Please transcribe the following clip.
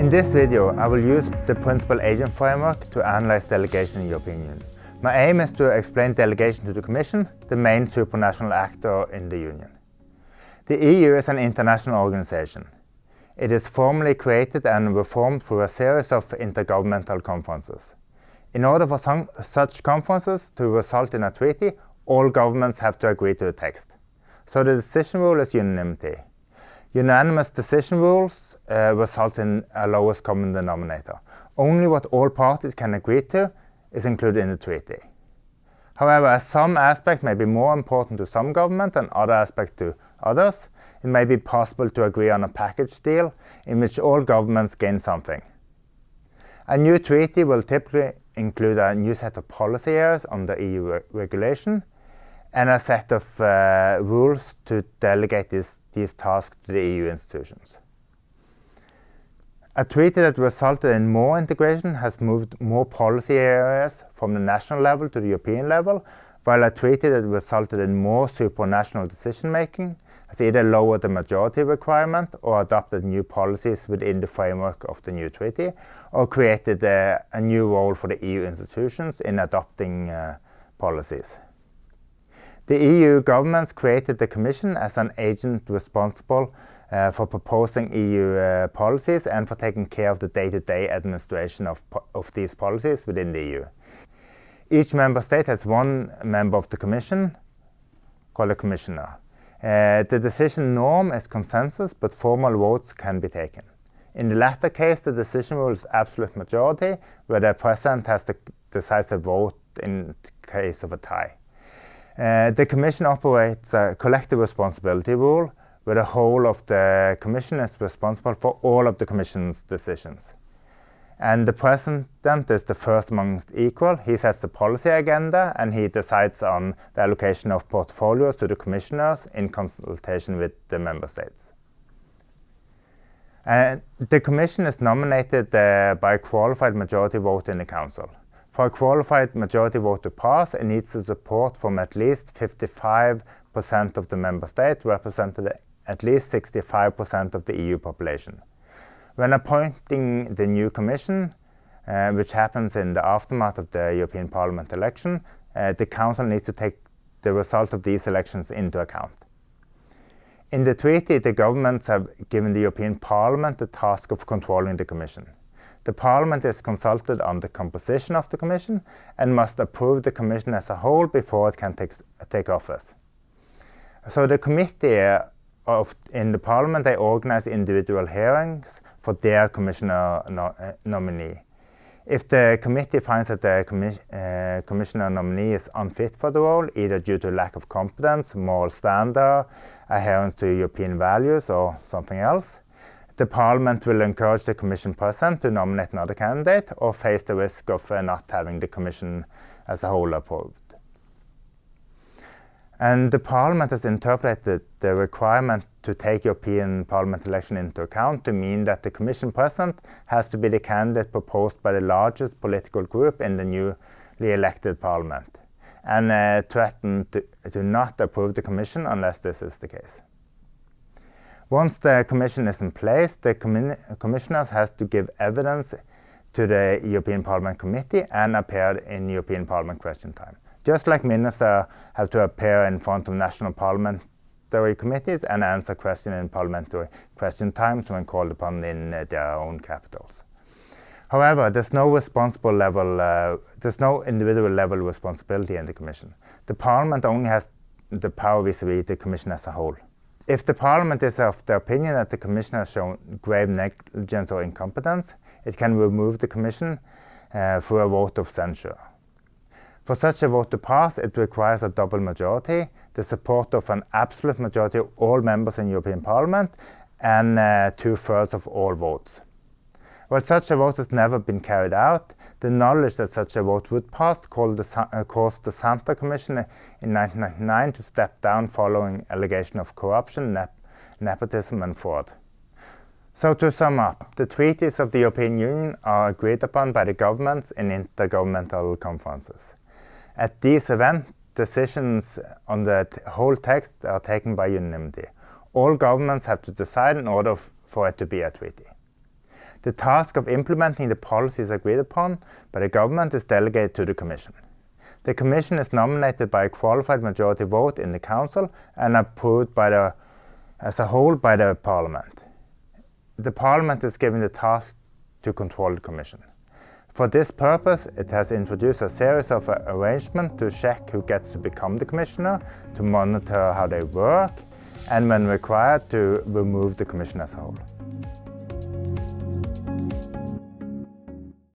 In this video, I will use the Principal Agent Framework to analyze delegation in the European Union. My aim is to explain delegation to the Commission, the main supranational actor in the Union. The EU is an international organization. It is formally created and reformed through a series of intergovernmental conferences. In order for such conferences to result in a treaty, all governments have to agree to the text. So the decision rule is unanimity. Unanimous decision rules result in a lowest common denominator. Only what all parties can agree to is included in the treaty. However, as some aspect may be more important to some government and other aspects to others, it may be possible to agree on a package deal in which all governments gain something. A new treaty will typically include a new set of policy areas under EU regulation and a set of rules to delegate these tasks to the EU institutions. A treaty that resulted in more integration has moved more policy areas from the national level to the European level, while a treaty that resulted in more supranational decision-making has either lowered the majority requirement or adopted new policies within the framework of the new treaty, or created a new role for the EU institutions in adopting policies. The EU governments created the Commission as an agent responsible for proposing EU policies and for taking care of the day-to-day administration of these policies within the EU. Each member state has one member of the Commission, called a Commissioner. The decision norm is consensus, but formal votes can be taken. In the latter case, the decision rule is absolute majority, where the President has the decisive vote in case of a tie. The Commission operates a collective responsibility rule, where the whole of the Commission is responsible for all of the Commission's decisions. And the President is the first amongst equal. He sets the policy agenda and he decides on the allocation of portfolios to the Commissioners in consultation with the Member States. The Commission is nominated by a qualified majority vote in the Council. For a qualified majority vote to pass, it needs the support from at least 55% of the Member State, representing at least 65% of the EU population. When appointing the new Commission, which happens in the aftermath of the European Parliament election, the Council needs to take the result of these elections into account. In the treaty, the governments have given the European Parliament the task of controlling the Commission. The Parliament is consulted on the composition of the Commission and must approve the Commission as a whole before it can take office. So the committee in the Parliament, they organize individual hearings for their Commissioner nominee. If the committee finds that the Commissioner nominee is unfit for the role, either due to lack of competence, moral standard, adherence to European values, or something else, the Parliament will encourage the Commission President to nominate another candidate or face the risk of not having the Commission as a whole approved. And the Parliament has interpreted the requirement to take European Parliament election into account to mean that the Commission President has to be the candidate proposed by the largest political group in the newly elected Parliament, and threaten to not approve the Commission unless this is the case. Once the Commission is in place, the Commissioners has to give evidence to the European Parliament Committee and appear in European Parliament question time. Just like ministers have to appear in front of national parliamentary committees and answer questions in parliamentary question times when called upon in their own capitals. However, there's no individual level responsibility in the Commission. The Parliament only has the power vis-à-vis the Commission as a whole. If the Parliament is of the opinion that the Commission has shown grave negligence or incompetence, it can remove the Commission through a vote of censure. For such a vote to pass, it requires a double majority, the support of an absolute majority of all members in European Parliament, and 2/3 of all votes. While such a vote has never been carried out, the knowledge that such a vote would pass caused the Santer Commission in 1999 to step down following allegation of corruption, nepotism and fraud. So to sum up, the treaties of the European Union are agreed upon by the governments in intergovernmental conferences. At these events, decisions on the whole text are taken by unanimity. All governments have to decide in order for it to be a treaty. The task of implementing the policies agreed upon by the government is delegated to the Commission. The Commission is nominated by a qualified majority vote in the Council and approved as a whole by the Parliament. The Parliament is given the task to control the Commission. For this purpose, it has introduced a series of arrangements to check who gets to become the Commissioner, to monitor how they work, and when required, to remove the Commission as a whole.